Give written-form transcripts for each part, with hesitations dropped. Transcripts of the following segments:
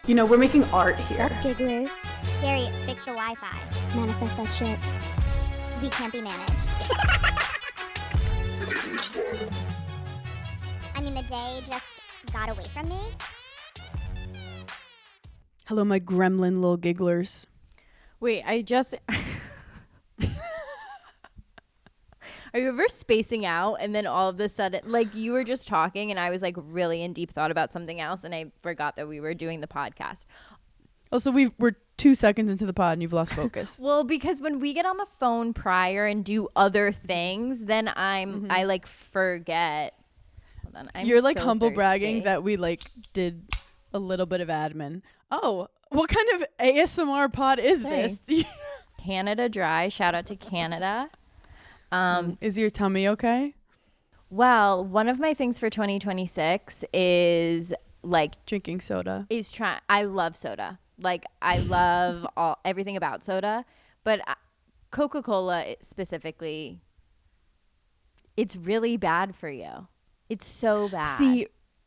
You know, we're making art here. Sup, gigglers? Gary, fix the Wi-Fi. Manifest that shit. We can't be managed. I mean, the day just got away from me. Hello, my gremlin little gigglers. Wait, Are you ever spacing out and then all of a sudden, like you were just talking and I was like really in deep thought about something else and I forgot that we were doing the podcast? Also, we're 2 seconds into the pod and you've lost focus. Well, because when we get on the phone prior and do other things, then I like forget. Hold on, You're like so humble thirsty. bragging that we like did a little bit of admin. Oh, what kind of ASMR pod is this? Canada Dry. Shout out to Canada. Is your tummy okay? Well, one of my things for 2026 is like Drinking soda. I love soda. Like I love everything about soda, but Coca-Cola specifically, it's really bad for you. It's so bad. See,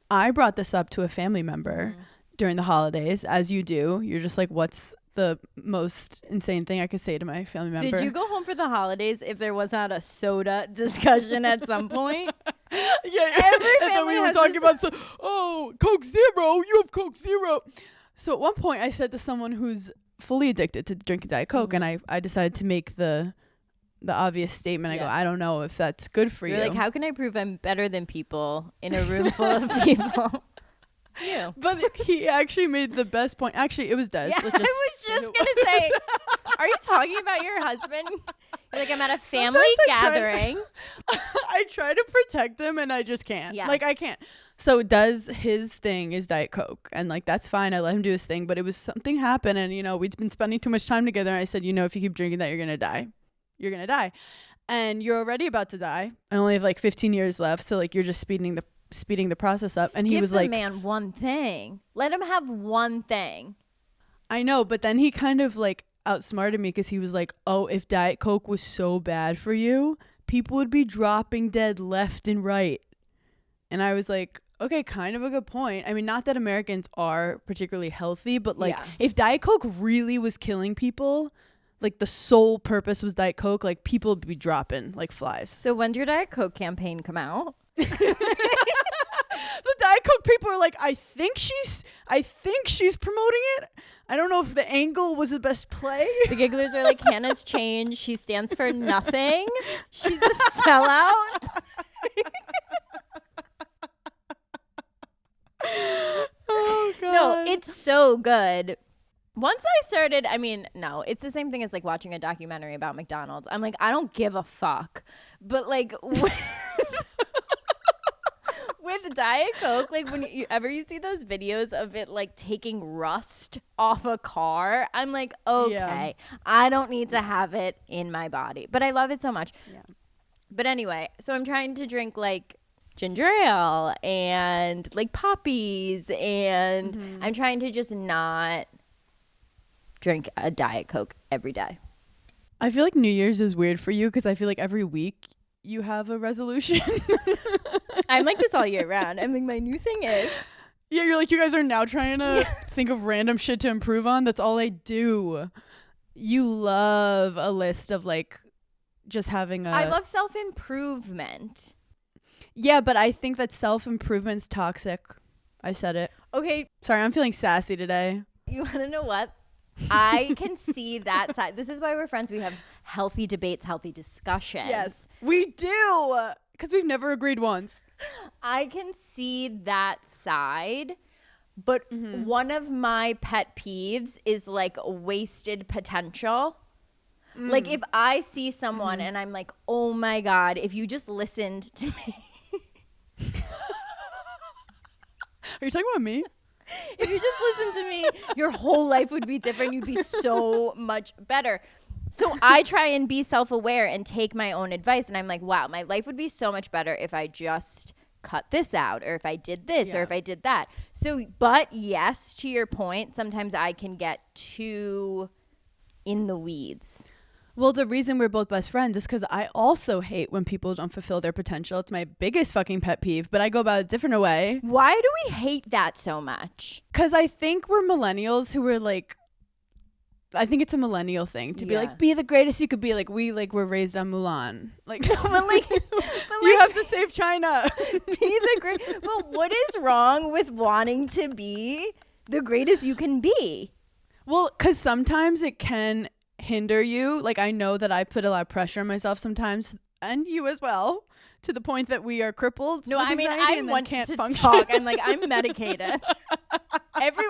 I brought this up to a family member during the holidays, as you do. You're just like, what's the most insane thing I could say to my family member? Did you go home for the holidays if there was not a soda discussion at some point? Yeah. Every And then we family were has talking this- about, Coke Zero. You have Coke Zero. So at one point I said to someone who's fully addicted to drinking Diet Coke, and I decided to make the obvious statement. I go, I don't know if that's good for you. You're like, how can I prove I'm better than people in a room full of people? You. But he actually made the best point. Actually, it was Des. Yeah, I was just going to say, are you talking about your husband? You're like, I'm at a family gathering. I try to protect him and I just can't. Yeah. Like, I can't. So his thing is Diet Coke. And like, that's fine. I let him do his thing. But it was something happened. And, you know, we'd been spending too much time together. And I said, you know, if you keep drinking that, you're going to die. You're going to die. And you're already about to die. I only have like 15 years left. So like, you're just speeding the process up. And he was like, give the man one thing. Let him have one thing. I know. But then he kind of like outsmarted me because he was like, oh, if Diet Coke was so bad for you, people would be dropping dead left and right. And I was like, okay, kind of a good point. I mean, not that Americans are particularly healthy, but like if Diet Coke really was killing people, like the sole purpose was Diet Coke, like people would be dropping like flies. So when's your Diet Coke campaign come out? The Diet Coke people are like, I think she's promoting it. I don't know if the angle was the best play. The gigglers are like, Hannah's changed. She stands for nothing. She's a sellout. Oh god. No, it's so good. Once I started, no, it's the same thing as like watching a documentary about McDonald's. I'm like, I don't give a fuck. But like with Diet Coke, like when you see those videos of it like taking rust off a car, I'm like, okay, I don't need to have it in my body. But I love it so much. Yeah. But anyway, so I'm trying to drink like ginger ale and like poppies, and I'm trying to just not drink a Diet Coke every day. I feel like New Year's is weird for you because I feel like every week you have a resolution. I'm like this all year round. I'm like, my new thing is. Yeah, you're like, you guys are now trying to think of random shit to improve on. That's all I do. You love a list of like just having a. I love self-improvement. Yeah, but I think that self-improvement's toxic. I said it. Okay. Sorry, I'm feeling sassy today. You want to know what? I can see that side. This is why we're friends. We have healthy debates, healthy discussions. Yes, we do. Because we've never agreed once. I can see that side. But one of my pet peeves is like wasted potential. Like if I see someone and I'm like, oh my God, if you just listened to me. Are you talking about me? If you just listened to me, your whole life would be different. You'd be so much better. So I try and be self-aware and take my own advice. And I'm like, wow, my life would be so much better if I just cut this out, or if I did this, or if I did that. So, but yes, to your point, sometimes I can get too in the weeds. Well, the reason we're both best friends is because I also hate when people don't fulfill their potential. It's my biggest fucking pet peeve, but I go about it a different way. Why do we hate that so much? Because I think we're millennials who are like, I think it's a millennial thing to be like, be the greatest you could be. Like we were raised on Mulan. Like, you have to save China. Be the great. But what is wrong with wanting to be the greatest you can be? Well, because sometimes it can hinder you. Like I know that I put a lot of pressure on myself sometimes, and you as well, to the point that we are crippled. No, with I mean anxiety I and want can't to function. talk. I'm like I'm medicated.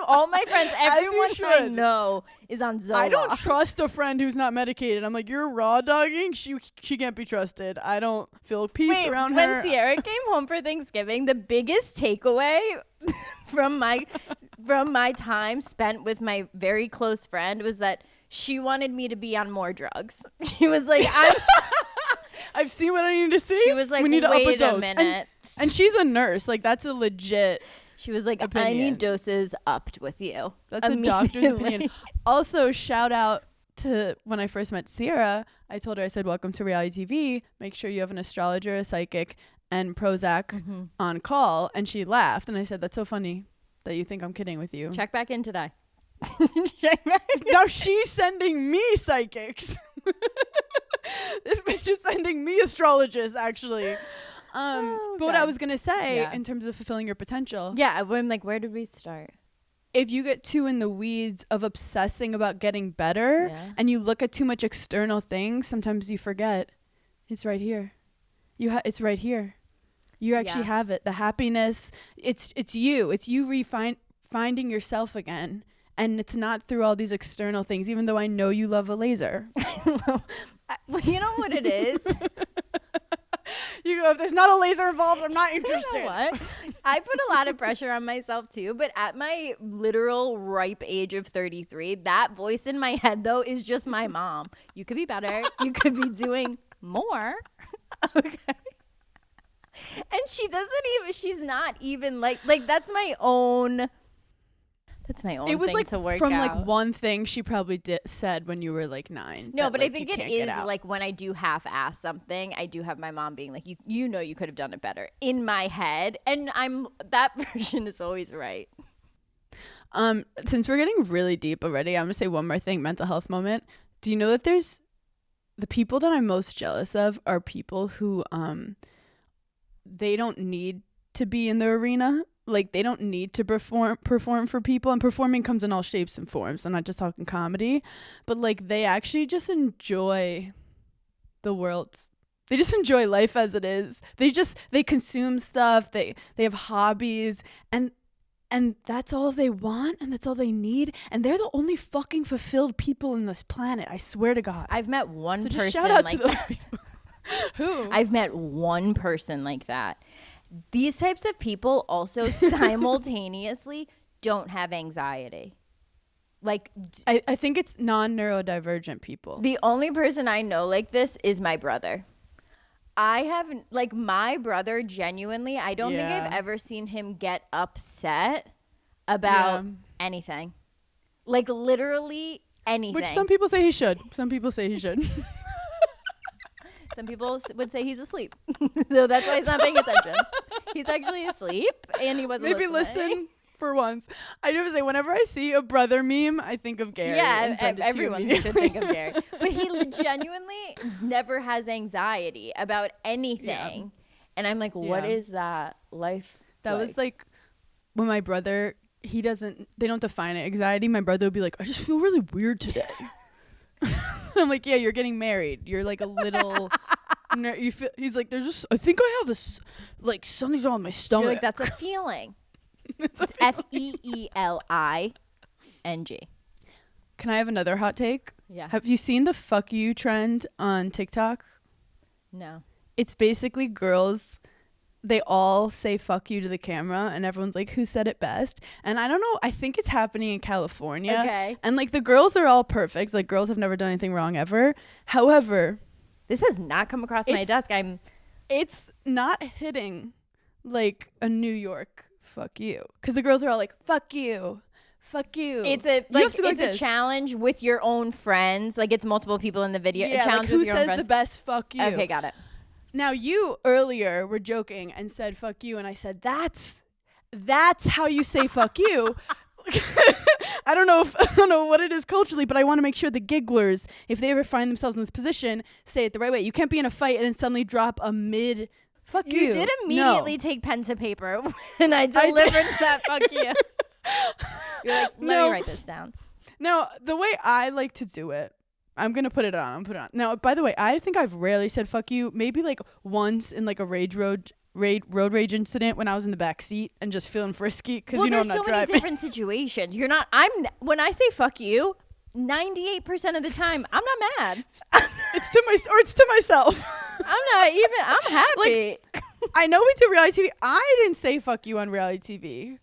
All my friends, everyone I know is on Zoloft. I don't trust a friend who's not medicated. I'm like, you're raw dogging. She can't be trusted. I don't feel peace around her. When Sierra came home for Thanksgiving, the biggest takeaway from my time spent with my very close friend was that she wanted me to be on more drugs. She was like, I've seen what I need to see. She was like, we need to up a wait a dose. minute. And she's a nurse. Like that's a legit. She was like, opinion. I need doses upped with you. That's a doctor's opinion. Also, shout out to when I first met Sierra. I told her, I said, welcome to reality TV. Make sure you have an astrologer, a psychic, and Prozac on call. And she laughed. And I said, that's so funny that you think I'm kidding with you. Check back in today. Now she's sending me psychics. This bitch is sending me astrologists, actually. But what I was going to say in terms of fulfilling your potential. Yeah, I'm like, where did we start? If you get too in the weeds of obsessing about getting better and you look at too much external things, sometimes you forget it's right here. It's right here. You actually have it. The happiness, it's you. It's you finding yourself again. And it's not through all these external things, even though I know you love a laser. Well, you know what it is? You go, if there's not a laser involved, I'm not interested. You know what? I put a lot of pressure on myself too, but at my literal ripe age of 33, that voice in my head though is just my mom. You could be better. You could be doing more. Okay. And she's not even like that's my own. That's my own it was thing like to work from out. Like one thing she probably said when you were like 9. No, that, but like, I think you it can't is get out. like when I do half-ass something, I do have my mom being like, you know you could have done it better in my head. And that version is always right. Since we're getting really deep already, I'm going to say one more thing, mental health moment. Do you know that there's the people that I'm most jealous of are people who they don't need to be in the arena. Like they don't need to perform for people, and performing comes in all shapes and forms. I'm not just talking comedy, but like they actually just enjoy the world. They just enjoy life as it is. They consume stuff. They have hobbies, and that's all they want, and that's all they need, and they're the only fucking fulfilled people in this planet. I swear to God. I've met one person. Just shout out like to those people. Who? I've met one person like that. These types of people also simultaneously don't have anxiety. Like I think it's non-neurodivergent people. The only person I know like this is my brother. I have like my brother genuinely, I don't think I've ever seen him get upset about anything. Like literally anything. Which some people say he should. Some people say he should. Some people would say he's asleep. So that's why he's not paying attention. He's actually asleep and he wasn't Maybe listen for once. I never say, whenever I see a brother meme, I think of Gary. Yeah, everyone should think of Gary. But he genuinely never has anxiety about anything. Yeah. And I'm like, what is that life That was like when my brother, they don't define it, anxiety. My brother would be like, I just feel really weird today. I'm like, yeah, you're getting married. You're like a little. You feel. He's like, I think I have this, like something's wrong with my stomach. You're like, that's a feeling. It's FeeLing. Can I have another hot take? Yeah. Have you seen the fuck you trend on TikTok? No. It's basically girls. They all say fuck you to the camera, and everyone's like, who said it best? And I don't know, I think it's happening in California. Okay. And like the girls are all perfect. Like girls have never done anything wrong ever. However, this has not come across my desk. It's not hitting like a New York fuck you. Because the girls are all like, fuck you, fuck you. It's a You have to go it's like a this. challenge with your own friends. Like it's multiple people in the video. Yeah, a challenge like who with your own says friends. the best fuck you? Okay, got it. Now you earlier were joking and said fuck you, and I said that's how you say fuck you. I don't know what it is culturally, but I want to make sure the gigglers, if they ever find themselves in this position, say it the right way. You can't be in a fight and then suddenly drop a mid fuck you. You did immediately take pen to paper when I delivered that fuck you. You're like, let me write this down. Now, the way I like to do it, I'm going to put it on. Now, by the way, I think I've rarely said fuck you. Maybe like once in like a road rage incident when I was in the back seat and just feeling frisky because I'm not there's so driving. many different situations. When I say fuck you, 98% of the time, I'm not mad. It's to myself. I'm happy. I know we do reality TV. I didn't say fuck you on reality TV.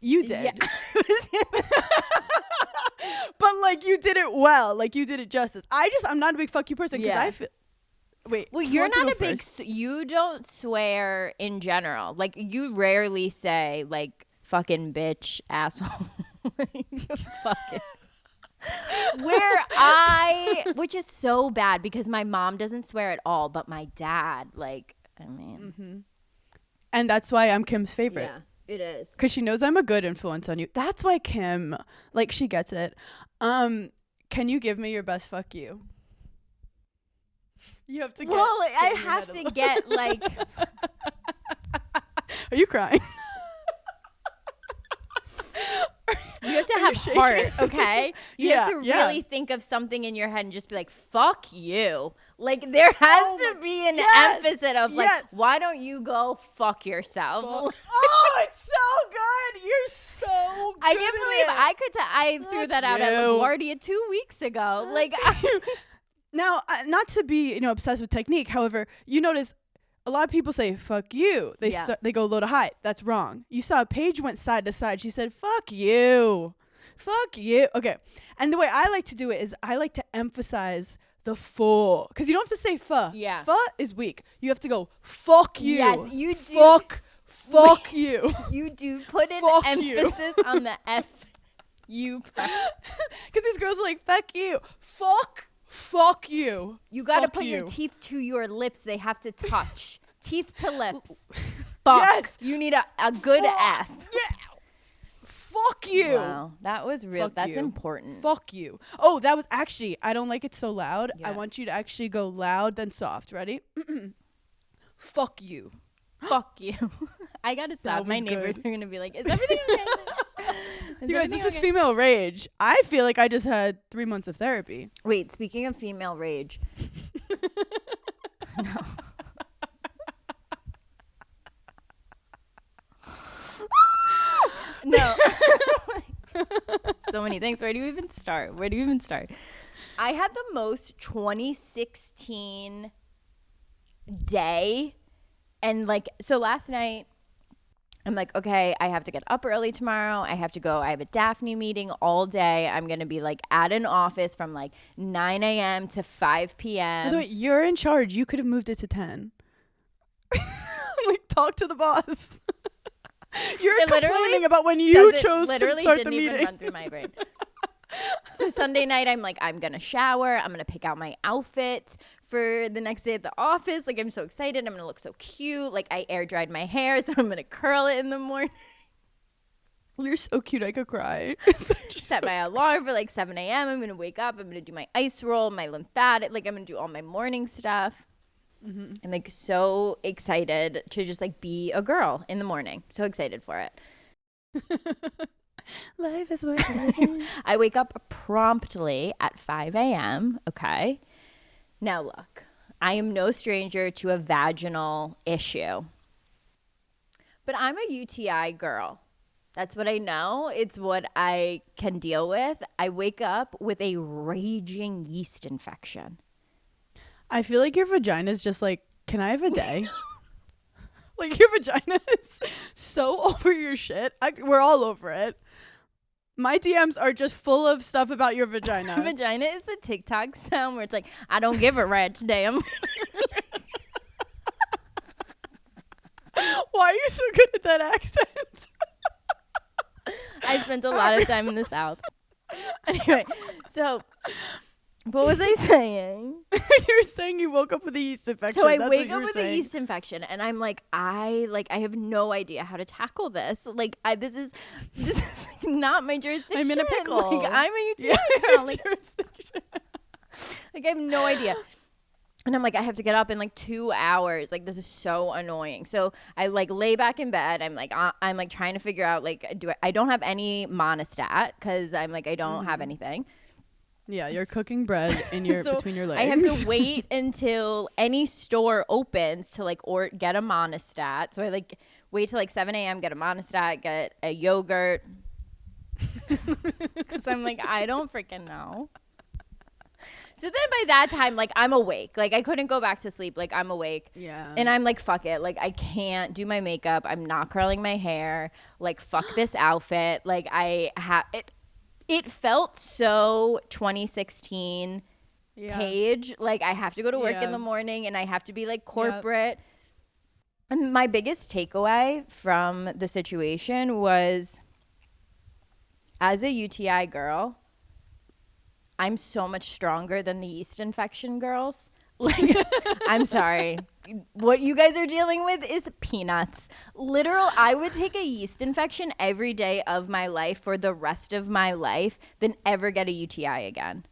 You did. Yeah. But like you did it well. Like you did it justice. I'm not a big fuck you person because I feel. Wait. Well, you're not a big. You don't swear in general. Like you rarely say like fucking bitch asshole. Fucking. Which is so bad because my mom doesn't swear at all, but my dad, like, I mean. Mm-hmm. And that's why I'm Kim's favorite. Yeah, it is. Because she knows I'm a good influence on you. That's why Kim, like, she gets it. Can you give me your best fuck you? You have to get. Well, I have to get, like. Are you crying? You have to have heart, okay? You have to really think of something in your head and just be like, fuck you. Like, there has to be an emphasis of, like, why don't you go fuck yourself? Oh, it's so good. You're so good. I can't believe I threw that out at LaGuardia 2 weeks ago. Like, now, not to be, obsessed with technique. However, you notice a lot of people say fuck you. They go low to high. That's wrong. You saw Paige went side to side. She said fuck you. Fuck you. Okay. And the way I like to do it is I like to emphasize the full, because you don't have to say fuh. Yeah. Fuh is weak. You have to go fuck you. Yes, you do. Fuck you. You do put an emphasis on the F you part. Because these girls are like fuck you. Fuck you. You got to put your teeth to your lips. They have to touch. Teeth to lips. Fuck. Yes. You need a good F. Yeah. Fuck you. Wow. That was real. That's important. Fuck you. Oh, that was actually, I don't like it so loud. Yeah. I want you to actually go loud then soft. Ready? Fuck you. Fuck you. I got to stop. My neighbors are going to be like, is everything okay? You guys, this is female rage. I feel like I just had 3 months of therapy. Wait, speaking of female rage. No. No. So many things. Where do you even start? I had the most 2016 day. And so last night, I'm like, okay, I have to get up early tomorrow. I have a Daphne meeting all day. I'm going to be at an office from 9 a.m. to 5 p.m. By the way, you're in charge. You could have moved it to 10. Talk to the boss. You're complaining about when you chose to start the meeting. Literally didn't even run through my brain. So Sunday night, I'm going to shower. I'm going to pick out my outfit for the next day at the office. I'm so excited. I'm going to look so cute. I air dried my hair, so I'm going to curl it in the morning. You're so cute. I could cry. Set my alarm for 7 a.m. I'm going to wake up. I'm going to do my ice roll, my lymphatic. I'm going to do all my morning stuff. Mm-hmm. I'm so excited to just be a girl in the morning. So excited for it. Life is worth living. I wake up promptly at 5 a.m. Okay. Now look, I am no stranger to a vaginal issue, but I'm a UTI girl. That's what I know. It's what I can deal with. I wake up with a raging yeast infection. I feel like your vagina is just can I have a day? Your vagina is so over your shit. We're all over it. My DMs are just full of stuff about your vagina. Vagina is the TikTok sound where it's I don't give a rat's damn. Why are you so good at that accent? I I spent a lot of time in the South. Anyway, so what was I saying? You were saying you woke up with a yeast infection. So I That's wake what up with a yeast infection, and I'm like, I have no idea how to tackle this. Like, this is not my jurisdiction. I'm in a pickle. Like, I'm a UTI girl. Like, like, I have no idea. And I'm like, I have to get up in like 2 hours. Like, this is so annoying. So I like lay back in bed. I'm like trying to figure out like, I don't have any Monistat because I'm like, I don't have anything. Yeah, you're cooking bread in your So between your legs. I have to wait until any store opens to like or get a Monistat. So I like wait till like 7 a.m. get a Monistat, get a yogurt. Because I'm like, I don't freaking know. So then by that time, like, I'm awake. Like, I couldn't go back to sleep. Like, I'm awake. Yeah. And I'm like, fuck it. Like, I can't do my makeup. I'm not curling my hair. Like, fuck this outfit. Like, it felt so 2016 Paige. Like, I have to go to work in the morning and I have to be like corporate. Yep. And my biggest takeaway from the situation was, as a UTI girl, I'm so much stronger than the yeast infection girls. Like, I'm sorry. What you guys are dealing with is peanuts. I would take a yeast infection every day of my life for the rest of my life than ever get a UTI again.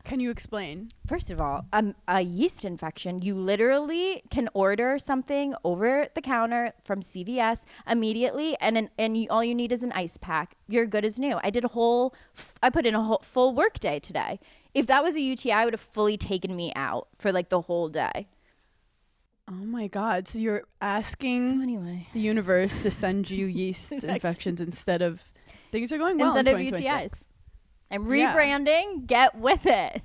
Can you explain? First of all, a yeast infection, you literally can order something over the counter from CVS immediately, and all you need is an ice pack. You're good as new. I put in a whole full work day today. If that was a UTI, it would have fully taken me out for like the whole day. Oh my God. So you're asking the universe to send you yeast infections instead of things are going well instead in of 2026. UTIs. I'm rebranding. Get with it.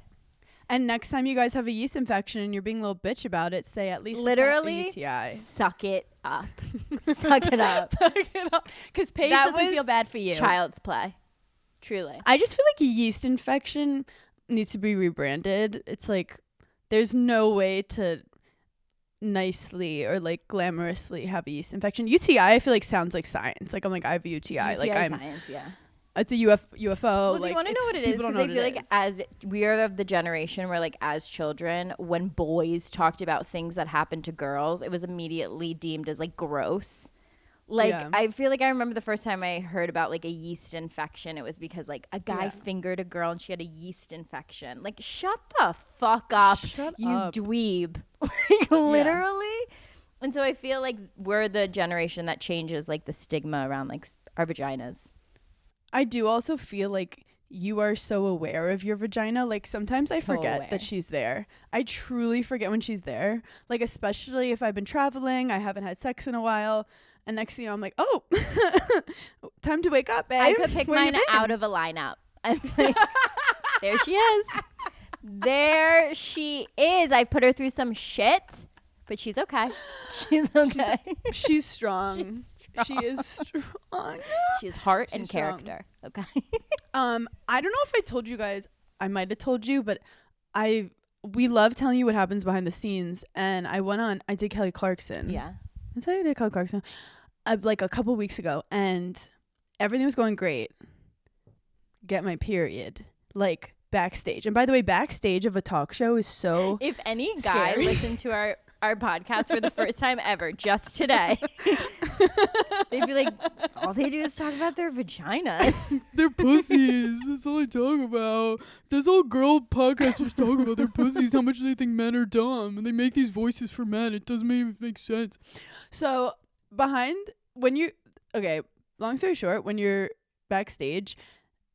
And next time you guys have a yeast infection and you're being a little bitch about it, say at least literally it's not a UTI. Suck it up. Suck it up. Suck it up. Because Paige doesn't feel bad for you. Child's play. Truly. I just feel like a yeast infection needs to be rebranded. It's like there's no way to nicely or like glamorously have a yeast infection. UTI I feel like sounds like science. Like I'm like I have a UTI. Like I'm science, yeah. It's a UFO. Well, like, do you want to know what it is? Because I feel like as we are of the generation where, like, as children, when boys talked about things that happened to girls, it was immediately deemed as like gross. Like, I feel like I remember the first time I heard about like a yeast infection, it was because like a guy fingered a girl and she had a yeast infection. Like, shut the fuck up, you dweeb. Like, literally. And so I feel like we're the generation that changes like the stigma around like our vaginas. I do also feel like you are so aware of your vagina. Like sometimes I forget that she's there. I truly forget when she's there. Like especially if I've been traveling, I haven't had sex in a while. And next thing you know, I'm like, oh, time to wake up, babe. I could pick mine out of a lineup. I'm like, there she is. There she is. I put her through some shit, but she's okay. She's okay. She's strong. She is strong. She has heart and character. Okay. I don't know if I told you guys. I might have told you, but we love telling you what happens behind the scenes. And I did Kelly Clarkson. Yeah. That's how I did Kelly Clarkson. Like a couple weeks ago, and everything was going great. Get my period. Like backstage. And by the way, backstage of a talk show is so if any guy listened to our podcast for the first time ever just today, they'd be like, all they do is talk about their vagina. Their pussies. That's all I talk about. This whole girl podcast just talk about their pussies, how much they think men are dumb, and they make these voices for men. It doesn't even make sense. So long story short, when you're backstage,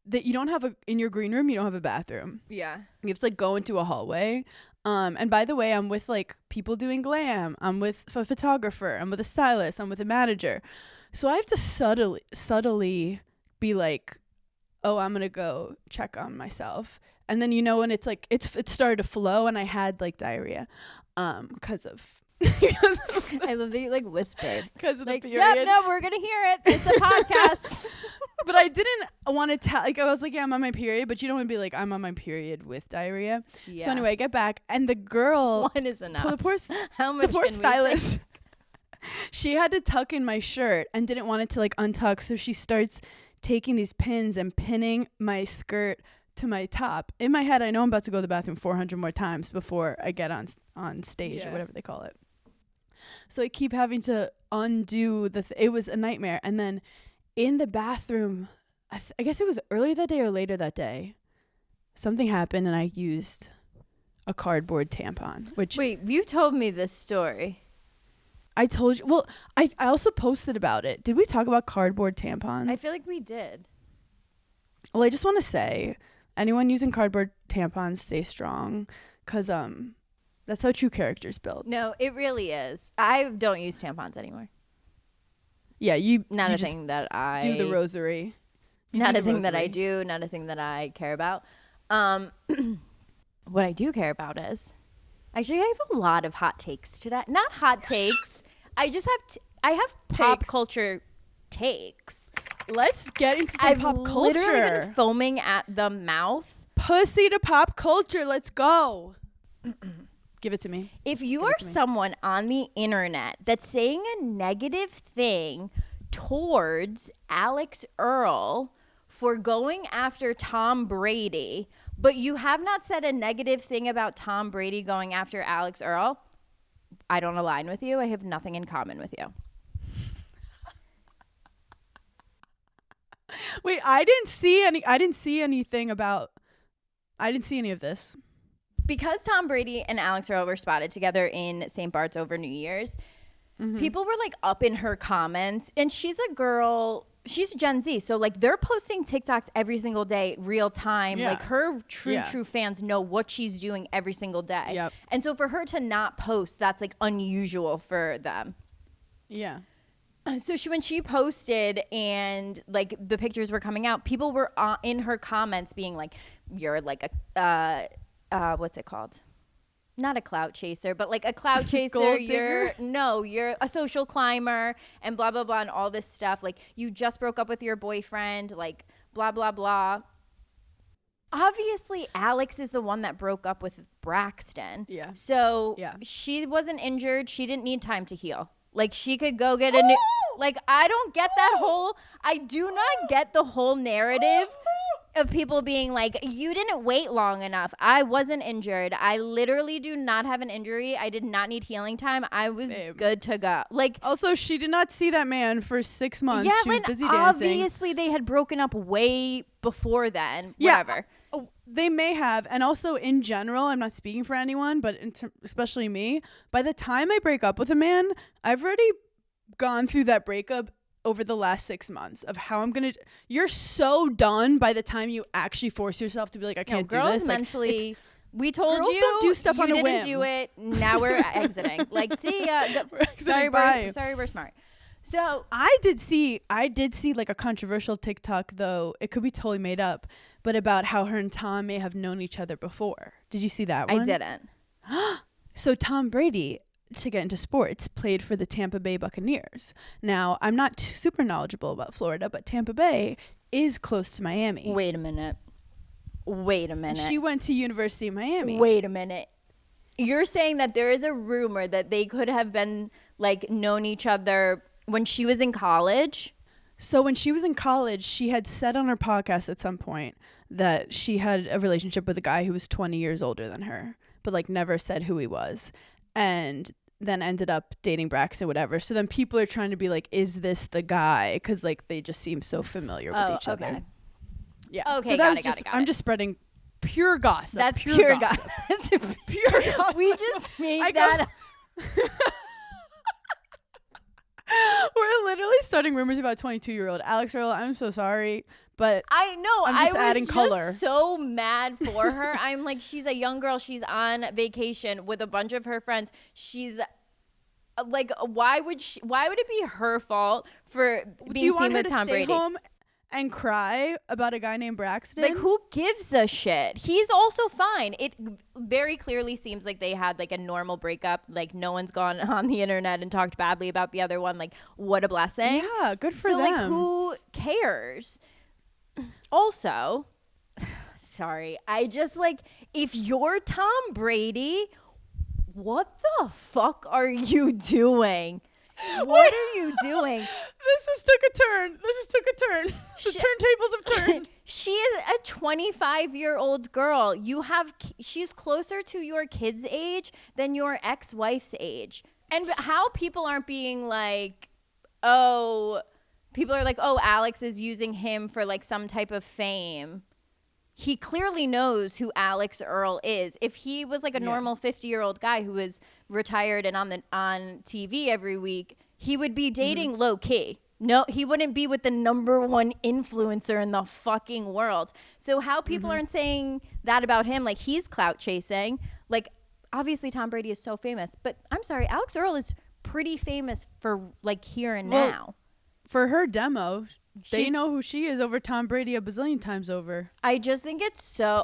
that you don't have in your green room, you don't have a bathroom. Yeah. You have to like go into a hallway. And by the way, I'm with like people doing glam. I'm with a photographer. I'm with a stylist. I'm with a manager. So I have to subtly be like, oh, I'm going to go check on myself. And then, when it's like, it started to flow and I had like diarrhea, because of I love that you like whispered. Because of like, the period. Yep, no, we're going to hear it. It's a podcast. But I didn't want to tell, like, I was like, yeah, I'm on my period, but you don't want to be like, I'm on my period with diarrhea. Yeah. So anyway, I get back, and the girl. One is enough. The poor stylist, she had to tuck in my shirt and didn't want it to, like, untuck, so she starts taking these pins and pinning my skirt to my top. In my head, I know I'm about to go to the bathroom 400 more times before I get on stage or whatever they call it. So I keep having to undo it was a nightmare. And then in the bathroom, I guess it was earlier that day or later that day, something happened and I used a cardboard tampon. Which wait, you told me this story. I told you. Well, I also posted about it. Did we talk about cardboard tampons? I feel like we did. Well, I just want to say, anyone using cardboard tampons, stay strong, because that's how true character's built. No, it really is. I don't use tampons anymore. Yeah, not a thing that I do the rosary. Not a thing that I do. Not a thing that I care about. What I do care about is, actually, I have a lot of hot takes today. Not hot takes. I just have I have pop culture takes. Let's get into some pop culture. I've literally been foaming at the mouth. Pussy to pop culture. Let's go. Give it to me. If you are someone on the internet that's saying a negative thing towards Alex Earl for going after Tom Brady, but you have not said a negative thing about Tom Brady going after Alex Earl, I don't align with you. I have nothing in common with you. Wait, I didn't see any of this. Because Tom Brady and Alex Earl were spotted together in St. Bart's over New Year's, people were like up in her comments, and she's a girl, she's Gen Z, so like they're posting TikToks every single day, real time. Like her true fans know what she's doing every single day. Yep. And so for her to not post, that's like unusual for them. Yeah. So when she posted and like the pictures were coming out, people were in her comments being like, you're like a what's it called? Not a clout chaser, but like a clout chaser. You're a social climber and blah, blah, blah, and all this stuff. Like you just broke up with your boyfriend, like blah, blah, blah. Obviously, Alex is the one that broke up with Braxton. Yeah. So she wasn't injured. She didn't need time to heal. Like she could go get a new, like I don't get that I do not get the whole narrative of people being like, you didn't wait long enough. I wasn't injured. I literally do not have an injury. I did not need healing time. I was good to go. Like, also, she did not see that man for 6 months. Yeah, she was busy dancing. Obviously they had broken up way before then. Whatever. Yeah, they may have. And also, in general, I'm not speaking for anyone, but especially me, by the time I break up with a man, I've already gone through that breakup over the last 6 months of how I'm going to, you're so done by the time you actually force yourself to be like, I can't do this. Mentally, like, we told girls you, don't do stuff on a whim. whim. Didn't do it. Now we're exiting. Like, see, sorry, we're smart. So I did see like a controversial TikTok, though it could be totally made up, but about how her and Tom may have known each other before. Did you see that one? I didn't. So Tom Brady, to get into sports, played for the Tampa Bay Buccaneers. Now, I'm not super knowledgeable about Florida, but Tampa Bay is close to Miami. Wait a minute. She went to University of Miami. Wait a minute. You're saying that there is a rumor that they could have been like known each other when she was in college? So when she was in college, she had said on her podcast at some point that she had a relationship with a guy who was 20 years older than her, but like never said who he was. And then ended up dating Braxton, whatever. So then people are trying to be like, is this the guy? Because like they just seem so familiar with each other. Yeah. Okay, so got it. I'm just spreading pure gossip. That's pure gossip. Pure gossip. We just made that. We're literally starting rumors about 22-year-old Alex Earl. I'm so sorry, but I know. I'm just adding color. So mad for her. I'm like, she's a young girl. She's on vacation with a bunch of her friends. She's like, why would it be her fault for being seen with Tom Brady? Do you want her to stay home and cry about a guy named Braxton? Like, who gives a shit? He's also fine. It very clearly seems like they had like a normal breakup. Like, no one's gone on the internet and talked badly about the other one. Like, what a blessing. Yeah, good for them. So like, who cares? Also, sorry, I just like, if you're Tom Brady, what the fuck are you doing? What are you doing? This has took a turn. The turntables have turned. She is a 25-year-old girl. She's closer to your kid's age than your ex-wife's age. And how people aren't being like, people are like, Alex is using him for like some type of fame. He clearly knows who Alex Earl is. If he was like a normal 50-year-old guy who was retired and on TV every week, he would be dating low key. No, he wouldn't be with the #1 influencer in the fucking world. So how people aren't saying that about him, like he's clout chasing. Like obviously Tom Brady is so famous, but I'm sorry, Alex Earl is pretty famous for like here and now. For her demo, they know who she is over Tom Brady a bazillion times over. I just think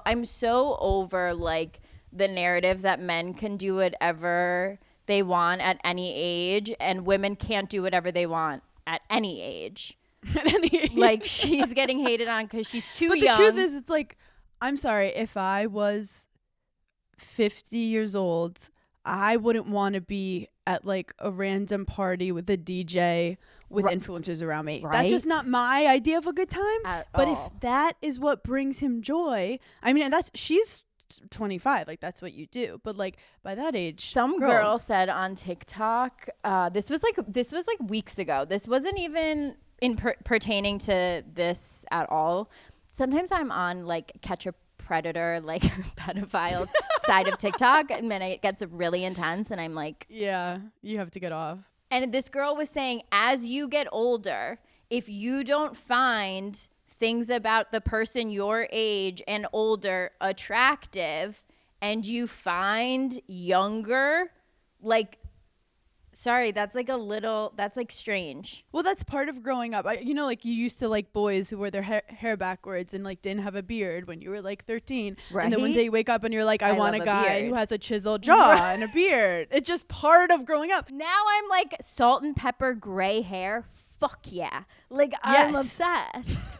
I'm so over like the narrative that men can do whatever they want at any age and women can't do whatever they want at any age. At any age. Like she's getting hated on because she's too young. But the truth is, it's like, I'm sorry, if I was 50 years old, I wouldn't want to be at like a random party with a DJ with influencers around me. Right? That's just not my idea of a good time. But all. if that is what brings him joy, I mean, she's 25, like that's what you do. But like by that age, some girl said on TikTok, this was like weeks ago. This wasn't even pertaining to this at all. Sometimes I'm on like catch a predator, like pedophile side of TikTok, and then it gets really intense and I'm like, yeah, you have to get off. And this girl was saying, as you get older, if you don't find things about the person your age and older attractive and you find younger, like, sorry, that's like strange. Well, that's part of growing up. You know, like you used to like boys who wore their hair backwards and like didn't have a beard when you were like 13. Right? And then one day you wake up and you're like, I want a guy beard. who has a chiseled jaw and a beard. It's just part of growing up. Now I'm like salt and pepper gray hair. Fuck yeah. Like I'm obsessed.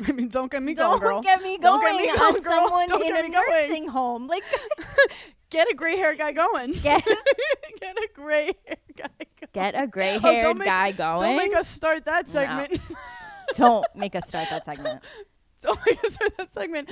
I mean, don't get me going, girl. Don't get me going on someone in a nursing home. Like, get a gray hair guy going. Get a gray hair guy going. Get a gray haired guy going. Don't make us start that segment. No. Don't make us start that segment. Don't make us start that segment.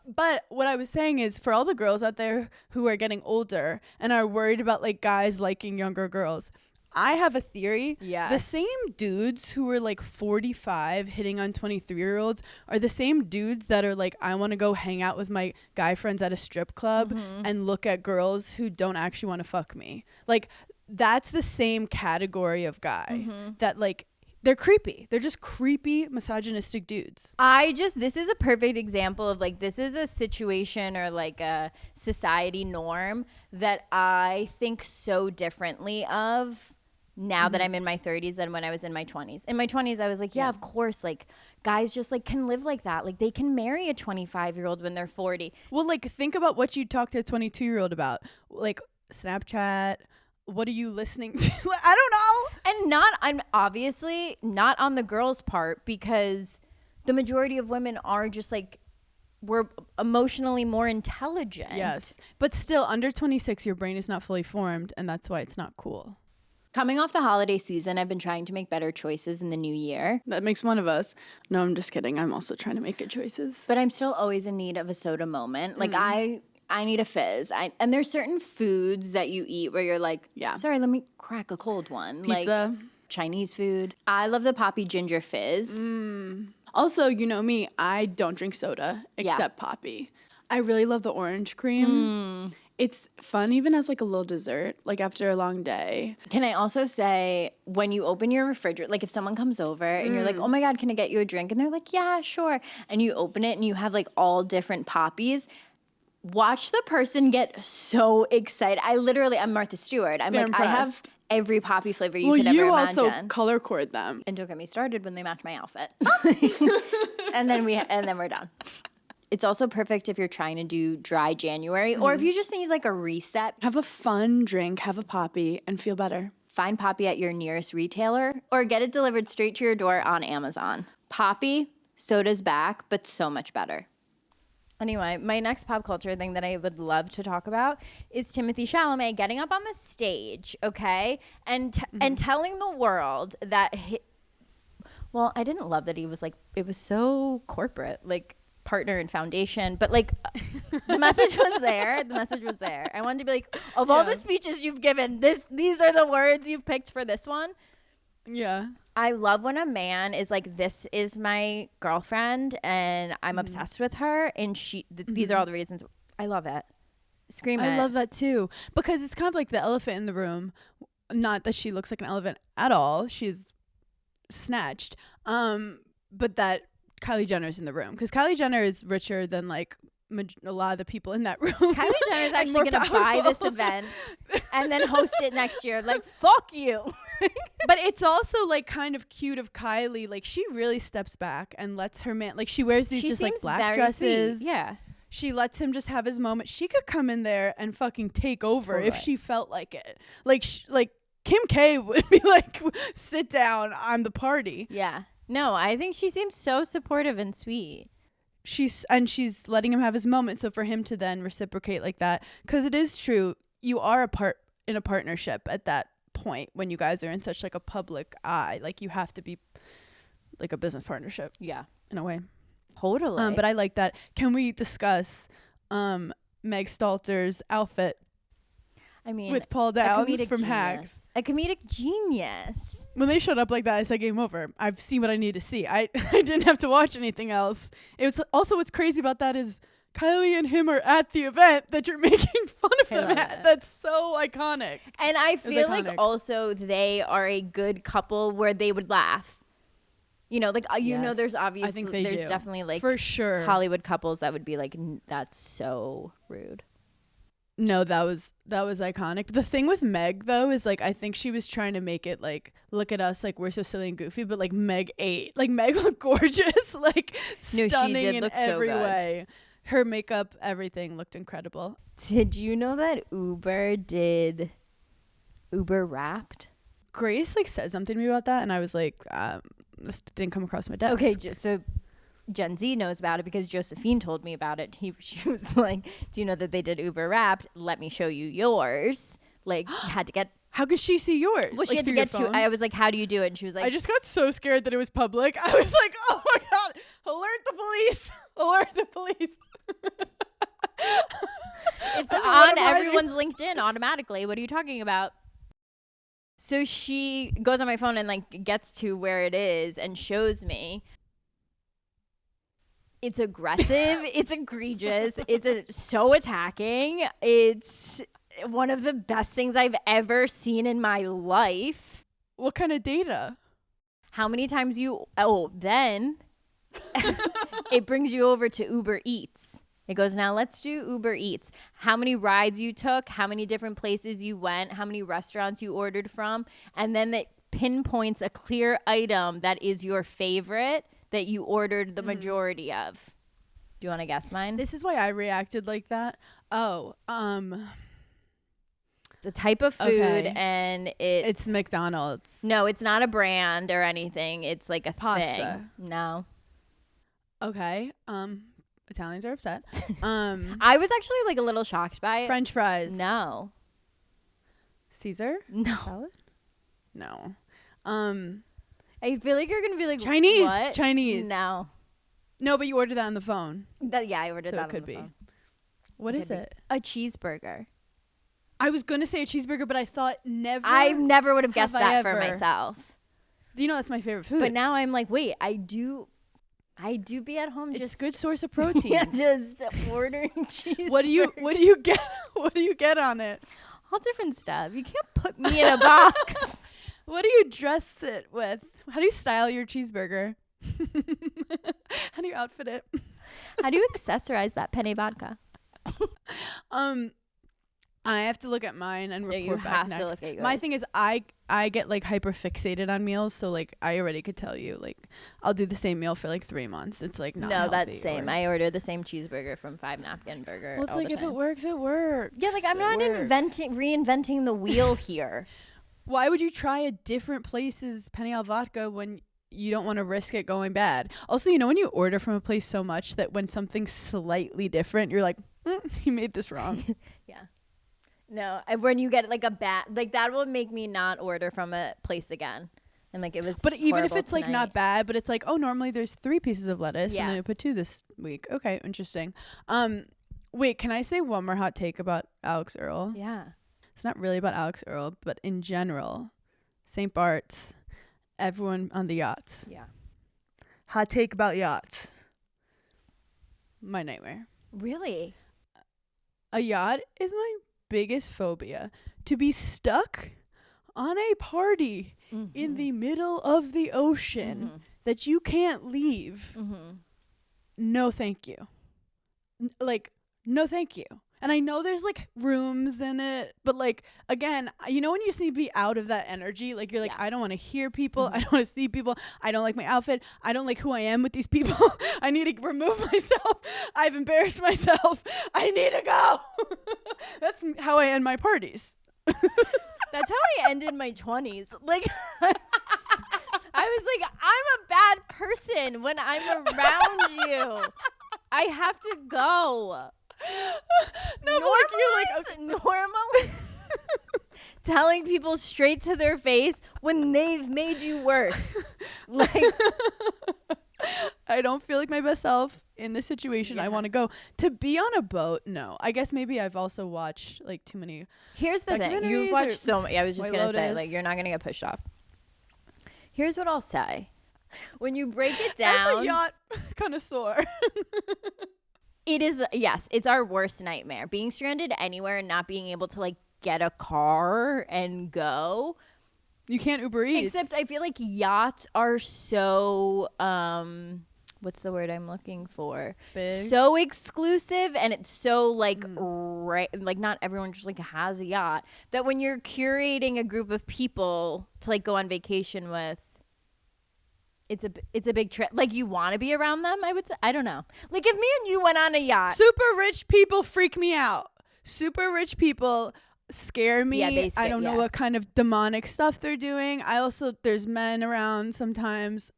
But what I was saying is, for all the girls out there who are getting older and are worried about like guys liking younger girls, I have a theory. Yeah. The same dudes who are like 45 hitting on 23-year-olds are the same dudes that are like, I want to go hang out with my guy friends at a strip club and look at girls who don't actually want to fuck me. Like, that's the same category of guy that like, they're creepy. They're just creepy, misogynistic dudes. This is a perfect example of like, this is a situation or like a society norm that I think so differently of now that I'm in my 30s than when I was in my 20s. In my 20s, I was like, yeah, of course, like guys just like can live like that. Like they can marry a 25-year-old when they're 40. Well, like think about what you talk to a 22-year-old about. Like Snapchat. What are you listening to? I don't know. And I'm obviously not on the girls' part because the majority of women are just like, we're emotionally more intelligent. Yes. But still, under 26, your brain is not fully formed, and that's why it's not cool. Coming off the holiday season, I've been trying to make better choices in the new year. That makes one of us. No, I'm just kidding. I'm also trying to make good choices. But I'm still always in need of a soda moment. Like I need a fizz. And there's certain foods that you eat where you're like, sorry, let me crack a cold one. Pizza. Like Chinese food. I love the Poppy Ginger Fizz. Also, you know me, I don't drink soda except Poppy. I really love the orange cream. It's fun even as like a little dessert, like after a long day. Can I also say, when you open your refrigerator, like if someone comes over and you're like, oh my God, can I get you a drink? And they're like, yeah, sure. And you open it and you have like all different poppies. Watch the person get so excited. I'm Martha Stewart. I'm They're like, I have impressed. every poppy flavor you could ever you imagine. also color cord them. And don't get me started when they match my outfit. and then we're done. It's also perfect if you're trying to do dry January or if you just need like a reset. Have a fun drink, have a Poppy, and feel better. Find Poppy at your nearest retailer or get it delivered straight to your door on Amazon. Poppy, soda's back, but so much better. Anyway, my next pop culture thing that I would love to talk about is Timothée Chalamet getting up on the stage, okay, and and telling the world that well, I didn't love that he was like, it was so corporate, like partner and foundation, but like the message was there. The message was there. I wanted to be like, of all the speeches you've given, these are the words you've picked for this one. Yeah. I love when a man is like, this is my girlfriend and I'm obsessed with her, and these are all the reasons. I love it. Scream it. I love that too, because it's kind of like the elephant in the room. Not that she looks like an elephant at all. She's snatched. But that Kylie Jenner's in the room, because Kylie Jenner is richer than like a lot of the people in that room. Kylie Jenner is actually going to buy this event and then host it next year. Like, fuck you. But it's also like kind of cute of Kylie. Like, she really steps back and lets her man, like, she wears these just like black dresses. Sweet. Yeah. She lets him just have his moment. She could come in there and fucking take over if she felt like it. Like, like Kim K would be like, sit down, I'm the party. Yeah. No, I think she seems so supportive and sweet. She's letting him have his moment. So for him to then reciprocate like that, because it is true, you are in a partnership at that point when you guys are in such like a public eye. Like, you have to be like a business partnership. Yeah. In a way. Totally. But I like that. Can we discuss Meg Stalter's outfit? I mean, with Paul Downs from Hacks. A comedic genius. When they showed up like that, I said game over. I've seen what I need to see. I didn't have to watch anything else. It was also, what's crazy about that is Kylie and him are at the event that you're making fun of them at. That's so iconic. And I feel like also they are a good couple where they would laugh. You know, like, you know, there's obviously, I think there's definitely like for sure Hollywood couples that would be like, that's so rude. No, that was iconic. The thing with Meg though is like, I think she was trying to make it like, look at us, like we're so silly and goofy, but like Meg ate. Like, Meg looked gorgeous, like stunning in every way. Her makeup, everything looked incredible. Did you know that Uber Wrapped? Grace like said something to me about that, and I was like, this didn't come across my desk. Okay, so Gen Z knows about it because Josephine told me about it. She was like, do you know that they did Uber Wrapped? Let me show you yours. Like, had to get... How could she see yours? Well, she had to get to... I was like, how do you do it? And she was like... I just got so scared that it was public. I was like, oh my God, alert the police. Alert the police. It's on everyone's LinkedIn automatically. What are you talking about? So she goes on my phone and like gets to where it is and shows me. It's aggressive. It's egregious. It's so attacking. It's one of the best things I've ever seen in my life. What kind of data? How many times then it brings you over to Uber Eats. It goes, now let's do Uber Eats. How many rides you took, how many different places you went, how many restaurants you ordered from, and then it pinpoints a clear item that is your favorite that you ordered the majority of. Do you want to guess mine? This is why I reacted like that. The type of food, and it's McDonald's. No, it's not a brand or anything. It's like a pasta thing. No. Okay. Italians are upset. I was actually like a little shocked by it. French fries. No. Caesar? No. Salad? No. I feel like you're gonna be like, Chinese. What? Chinese. No. No, but you ordered that on the phone. Yeah, I ordered so that it could on the be. phone. What is it? A cheeseburger. I was gonna say a cheeseburger, but I thought never. I never would have guessed that for myself. You know, that's my favorite food. But now I'm like, wait, I do be at home. It's a good source of protein. Yeah, just ordering cheese. What do you get? What do you get on it? All different stuff. You can't put me in a box. What do you dress it with? How do you style your cheeseburger? How do you outfit it? How do you accessorize that penne vodka? I have to look at mine and report back next. To look at yours. My thing is, I get like hyper fixated on meals, so like I already could tell you, like I'll do the same meal for like 3 months. It's like not healthy. That's same. I order the same cheeseburger from 5 Napkin Burger. Well, it's like if it works, it works. Yeah, like I'm not reinventing the wheel here. Why would you try a different place's penne al vodka when you don't want to risk it going bad. Also, you know, when you order from a place so much that when something's slightly different, you're like, you made this wrong. Yeah. No, when you get like a bad, like that will make me not order from a place again. And like it was, but even if it's tonight. like not bad, but it's like, oh, normally there's 3 pieces of lettuce Yeah. and then I put 2 this week. Okay, interesting. Wait, can I say one more hot take about Alex Earl? Yeah. It's not really about Alex Earl, but in general, St. Bart's, everyone on the yachts. Yeah. Hot take about yachts. My nightmare. Really? A yacht is my biggest phobia. To be stuck on a party in the middle of the ocean that you can't leave. No, thank you. No, thank you. And I know there's like rooms in it, but like, again, you know, when you just need to be out of that energy, like you're like, I don't want to hear people. I don't want to see people. I don't like my outfit. I don't like who I am with these people. I need to remove myself. I've embarrassed myself. I need to go. That's how I end my parties. That's how I ended my 20s. Like, I was like, I'm a bad person when I'm around you. I have to go. No, Normally telling people straight to their face when they've made you worse. Like, I don't feel like my best self in this situation. I want to go. To be on a boat, no. I guess maybe I've also watched like too many. Here's the thing. You've watched so many. I was just going to say, like, you're not going to get pushed off. Here's what I'll say. When you break it down. As a yacht connoisseur. It is, yes, it's our worst nightmare. Being stranded anywhere and not being able to like get a car and go. You can't Uber Eats. Except I feel like yachts are so, what's the word I'm looking for? Big. So exclusive, and it's so like, like not everyone just like has a yacht, that when you're curating a group of people to like go on vacation with, it's a big trip. Like, you want to be around them, I would say. I don't know. Like, if me and you went on a yacht. Super rich people freak me out. Super rich people scare me. Yeah, I don't know what kind of demonic stuff they're doing. There's men around sometimes.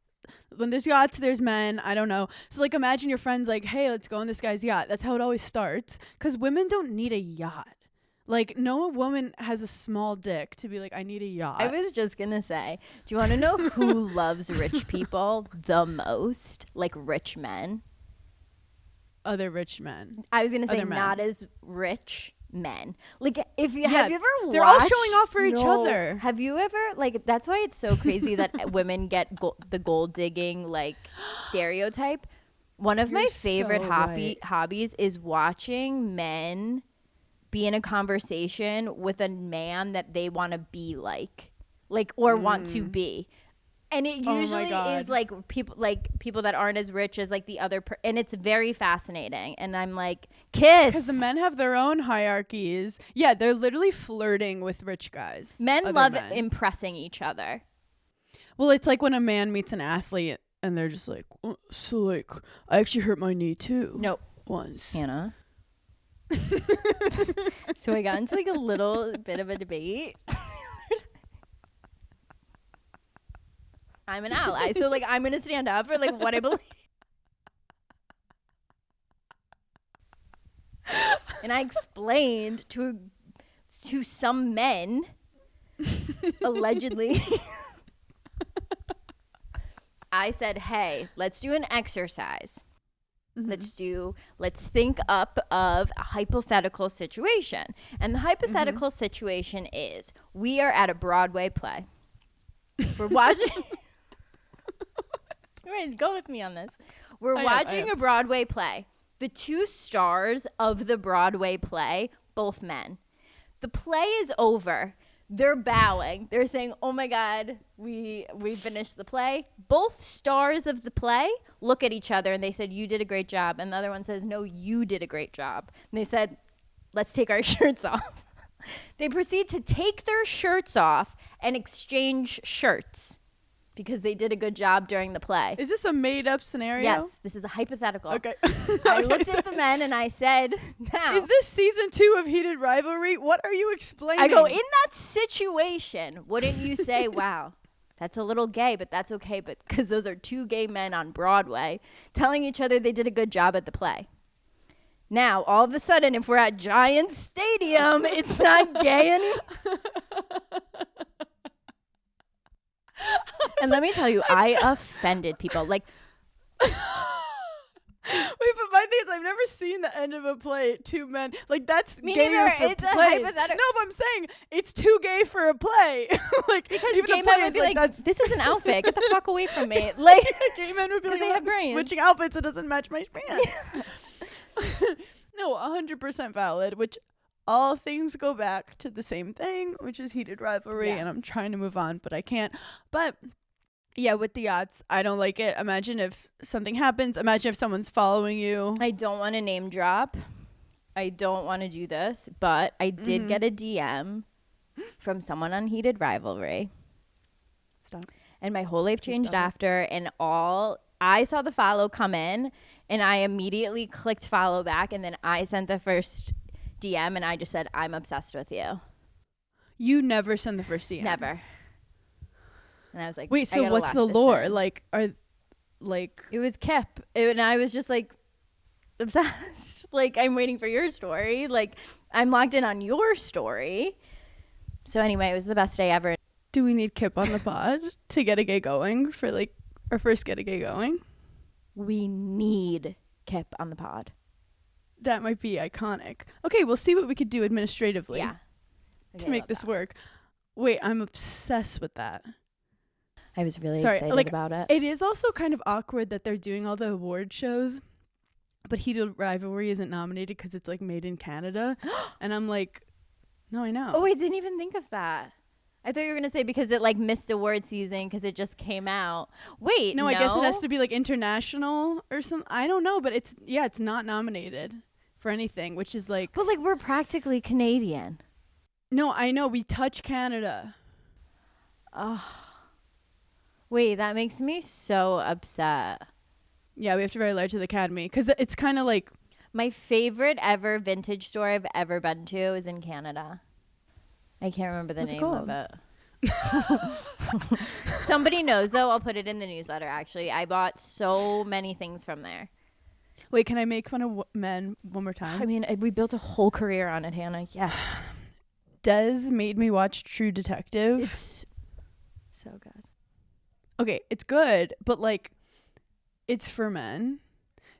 When there's yachts, there's men. I don't know. So, like, imagine your friends like, hey, let's go on this guy's yacht. That's how it always starts. Because women don't need a yacht. Like, no woman has a small dick to be like, I need a yacht. I was just going to say, do you want to know who loves rich people the most? Like, rich men. Other rich men. I was going to say Other men. not as rich men. Like, if you Yeah, have you ever watched, they're all showing off for each other. Have you ever, like, that's why it's so crazy that women get the gold digging, like, stereotype. One of my favorite hobbies is watching men be in a conversation with a man that they want to be like or want to be, and it usually is like people that aren't as rich as like the other and it's very fascinating. And I'm like, kiss, because the men have their own hierarchies. Yeah, they're literally flirting with rich guys. Men love impressing each other. Well, it's like when a man meets an athlete and they're just like, oh, so like, I actually hurt my knee too. Nope. Once. Hannah. So I got into like a little bit of a debate. I'm an ally, so like I'm gonna stand up for like what I believe. And I explained to some men, allegedly, I said, hey, let's do an exercise. Let's think up of a hypothetical situation. And the hypothetical situation is, we are at a Broadway play. We're watching. Go with me on this. We're watching a Broadway play. The 2 stars of the Broadway play, both men. The play is over. They're bowing. They're saying, oh my God, we finished the play. Both stars of the play look at each other and they said, you did a great job. And the other one says, no, you did a great job. And they said, let's take our shirts off. They proceed to take their shirts off and exchange shirts because they did a good job during the play. Is this a made up scenario? Yes, this is a hypothetical. Okay. I looked at the men and I said, now. Is this season 2 of Heated Rivalry? What are you explaining? I go, in that situation, wouldn't you say, wow, That's a little gay, but that's okay. But because those are two gay men on Broadway telling each other they did a good job at the play. Now, all of a sudden, if we're at Giant Stadium, it's not gay anymore. And let me tell you, I offended people. Like, wait, but my thing is, I've never seen the end of a play. Two men, like that's me gayer neither. for It's a plays. hypothetical. No, but I'm saying it's too gay for a play. Like because even gay the play men would is be like, like, that's this is an outfit. Get the fuck away from me. Like, gay men would be like, they have I'm brains. switching outfits. It doesn't match my pants. No, 100% valid. Which all things go back to the same thing, which is heated rivalry. Yeah. And I'm trying to move on, but I can't. But yeah, with the yachts, I don't like it. Imagine if something happens. Imagine if someone's following you. I don't want to name drop. I don't want to do this, but I did get a DM from someone on Heated Rivalry. Stop. And my whole life changed after, and I saw the follow come in, and I immediately clicked follow back, and then I sent the first DM, and I just said, I'm obsessed with you. You never send the first DM. Never. And I was like, wait, so what's the lore? Like, It was Kip, and I was just like, obsessed. Like, I'm waiting for your story. Like, I'm locked in on your story. So anyway, it was the best day ever. do we need Kip on the pod to get a gay going for like our first get a gay going? We need Kip on the pod. That might be iconic. Okay, we'll see what we could do administratively to make this work. Wait, I'm obsessed with that. I was really excited about it. It is also kind of awkward that they're doing all the award shows, but Heated Rivalry isn't nominated because it's like made in Canada. And I'm like, no, I know. Oh, I didn't even think of that. I thought you were going to say because it like missed award season because it just came out. Wait, no, I guess it has to be like international or something. I don't know, but it's not nominated for anything, which is like. But like we're practically Canadian. No, I know. We touch Canada. Oh. Wait, that makes me so upset. Yeah, we have to write a letter to the Academy because it's kind of like. My favorite ever vintage store I've ever been to is in Canada. I can't remember the name of it. Somebody knows, though. I'll put it in the newsletter, actually. I bought so many things from there. Wait, can I make fun of men one more time? I mean, we built a whole career on it, Hannah. Yes. Des made me watch True Detective. It's so good. Okay, it's good, but like, it's for men.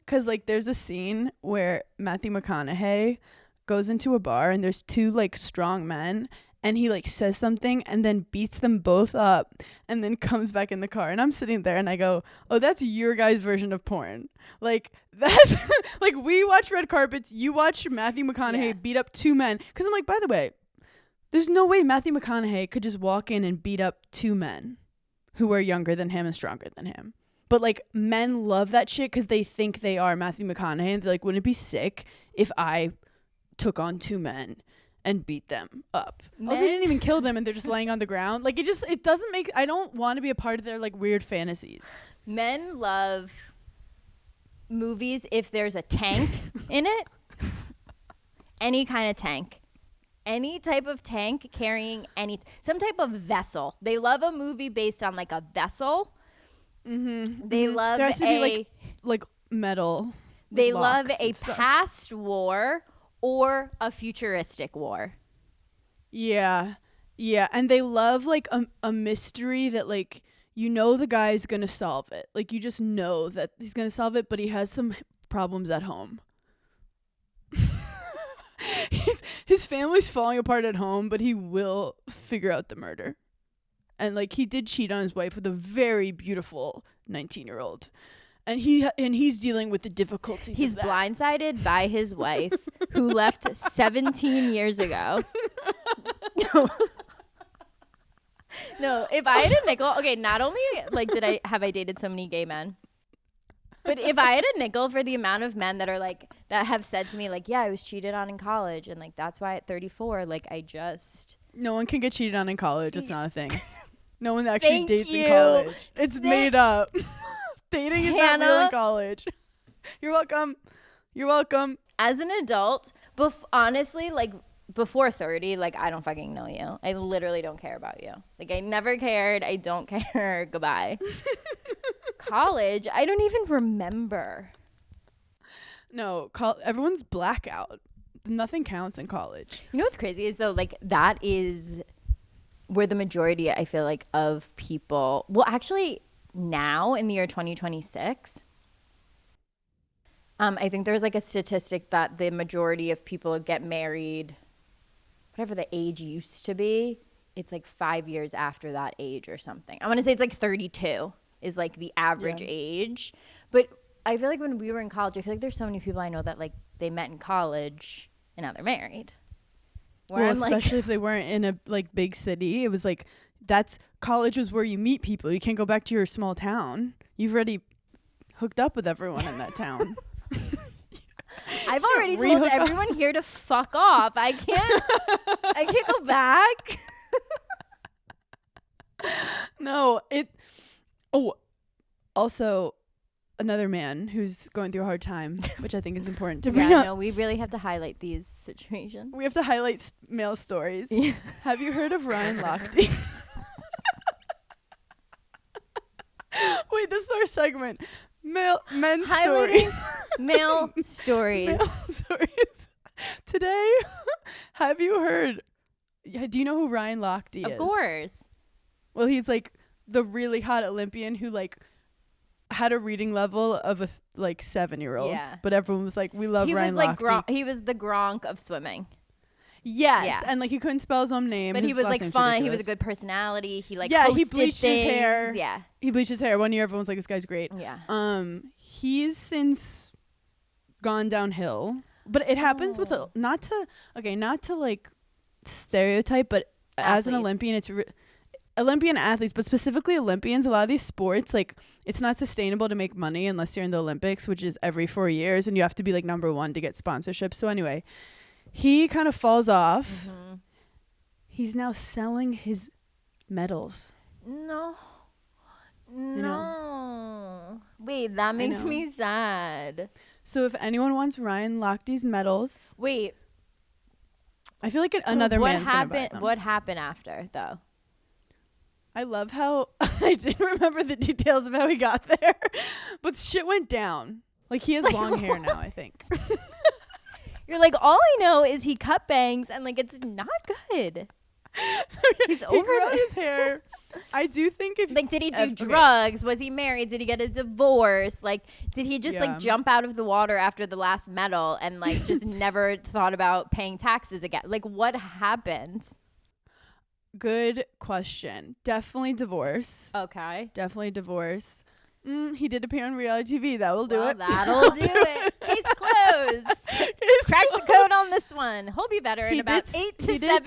Because like, there's a scene where Matthew McConaughey goes into a bar and there's two like strong men and he like says something and then beats them both up and then comes back in the car, and I'm sitting there and I go, oh, that's your guys' version of porn. Like that's like, we watch red carpets, you watch Matthew McConaughey beat up two men. Because I'm like, by the way, there's no way Matthew McConaughey could just walk in and beat up two men who are younger than him and stronger than him. But like, men love that shit because they think they are Matthew McConaughey, and they're like, wouldn't it be sick if I took on two men and beat them up? Also, he didn't even kill them and they're just laying on the ground. Like, it doesn't make, I don't want to be a part of their like weird fantasies. Men love movies if there's a tank in it. Any kind of tank. Any type of tank carrying some type of vessel. They love a movie based on like a vessel. Mm-hmm. They love there has to be like metal. They love a past war or a futuristic war. Yeah. Yeah. And they love like a mystery that like, you know, the guy's going to solve it. Like, you just know that he's going to solve it, but he has some problems at home. His family's falling apart at home, but he will figure out the murder. And like, he did cheat on his wife with a very beautiful 19-year-old. And he's dealing with the difficulties. He's of that. blindsided by his wife who left 17 years ago. No, if I had a nickel, okay, not only like have I dated so many gay men, but if I had a nickel for the amount of men that are like, that have said to me like, yeah, I was cheated on in college, and like that's why at 34, like no one can get cheated on in college. It's not a thing. No one actually dates you. in college. It's made up. Dating is not real in college. You're welcome. You're welcome. As an adult, honestly, like before 30, like, I don't fucking know you. I literally don't care about you. Like, I never cared. I don't care. Goodbye. College, I don't even remember. No, everyone's blackout. Nothing counts in college. You know what's crazy is, though, like, that is where the majority, I feel like, of people, well, actually, now in the year 2026, I think there's like a statistic that the majority of people get married, whatever the age used to be, it's like 5 years after that age or something. I want to say it's like 32 is like the average age. But I feel like when we were in college, I feel like there's so many people I know that like they met in college and now they're married. Well, especially if they weren't in a like big city. It was like college was where you meet people. You can't go back to your small town. You've already hooked up with everyone in that town. I've already told everyone here to fuck off. I can't go back. No, also another man who's going through a hard time, which I think is important to bring up. No, we really have to highlight these situations. We have to highlight male stories. Yeah. Have you heard of Ryan Lochte? Wait, this is our segment. Men's stories. Male stories. Male stories. Today, have you heard? Do you know who Ryan Lochte is? Of course. Well, he's like the really hot Olympian who like had a reading level of a 7-year-old. Yeah. But everyone was like, "We love Ryan Lochte." He was the Gronk of swimming. Yes, yeah. And like he couldn't spell his own name. But he was like fun. Ridiculous. He was a good personality. He like he bleached his hair. Yeah, he bleached his hair. One year, everyone's like, "This guy's great." Yeah. He's since gone downhill, but it happens with not to like stereotype, but athletes. As an Olympian, it's Olympian athletes, but specifically Olympians. A lot of these sports, like it's not sustainable to make money unless you're in the Olympics, which is every 4 years, and you have to be like number one to get sponsorships. So anyway. He kind of falls off. Mm-hmm. He's now selling his medals. No. Wait, that makes me sad. So if anyone wants Ryan Lochte's medals. Wait. I feel like another man's going to buy them. What happened after, though? I love how I didn't remember the details of how he got there. But shit went down. Like he has long hair now, I think. You're like, all I know is he cut bangs and like it's not good. He's over. He grew out his hair. I do think if like, did he do drugs? Was he married? Did he get a divorce? Like, did he just like jump out of the water after the last medal and like just never thought about paying taxes again? Like, what happened? Good question. Definitely divorce. Okay. Definitely divorce. He did appear on reality TV. That will do it. That'll do it. Case closed. Crack the code on this one. He'll be better in about 8 to 10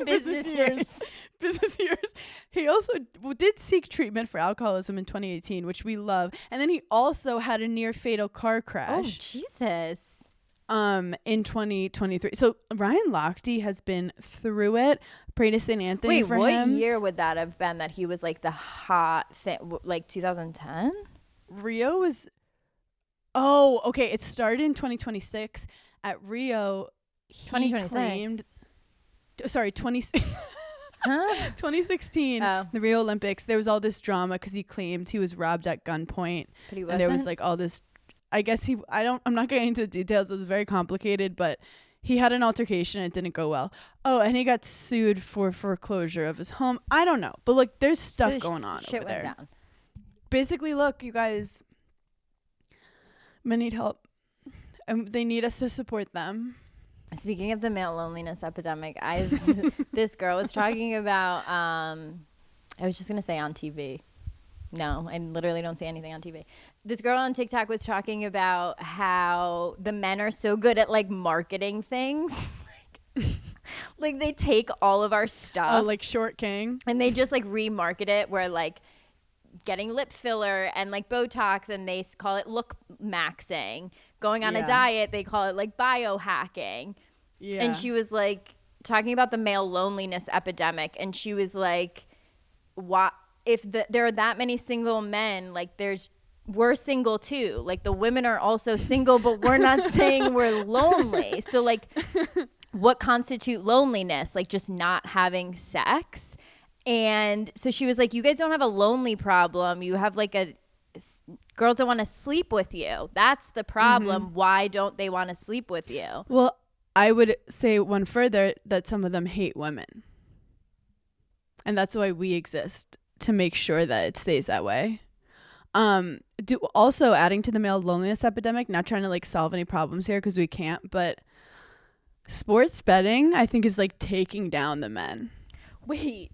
business years. Business years. He also did seek treatment for alcoholism in 2018, which we love. And then he also had a near fatal car crash. Oh, Jesus. In 2023. So Ryan Lochte has been through it. Pray to St. Anthony for him. Wait, what year would that have been that he was like the hot thing? Like 2010? Rio was... Oh, okay. It started in 2026. At Rio, he claimed... Sorry, 2016, the Rio Olympics. There was all this drama because he claimed he was robbed at gunpoint. But he wasn't? And there was like all this... I guess I'm not getting into the details. It was very complicated, but he had an altercation. It didn't go well. Oh, and he got sued for foreclosure of his home. I don't know. But like, there's stuff going on over there. Down. Basically, look, you guys, men need help. And they need us to support them. Speaking of the male loneliness epidemic, this girl was talking about, I was just going to say on TV. No, I literally don't see anything on TV. This girl on TikTok was talking about how the men are so good at like marketing things. Like they take all of our stuff. Oh, like Short King. And they just like remarket it where like getting lip filler and like Botox and they call it look maxing. Going on a diet, they call it like biohacking. Yeah. And she was like talking about the male loneliness epidemic. And she was like, what? If there are that many single men, like there's we're single too. Like the women are also single, but we're not saying we're lonely. So like what constitute loneliness? Like just not having sex. And so she was like, you guys don't have a lonely problem. You have like girls don't want to sleep with you. That's the problem. Why don't they want to sleep with you? Well, I would say one further that some of them hate women. And that's why we exist, to make sure that it stays that way. Also adding to the male loneliness epidemic, not trying to like solve any problems here because we can't, but sports betting, I think, is like taking down the men. Wait.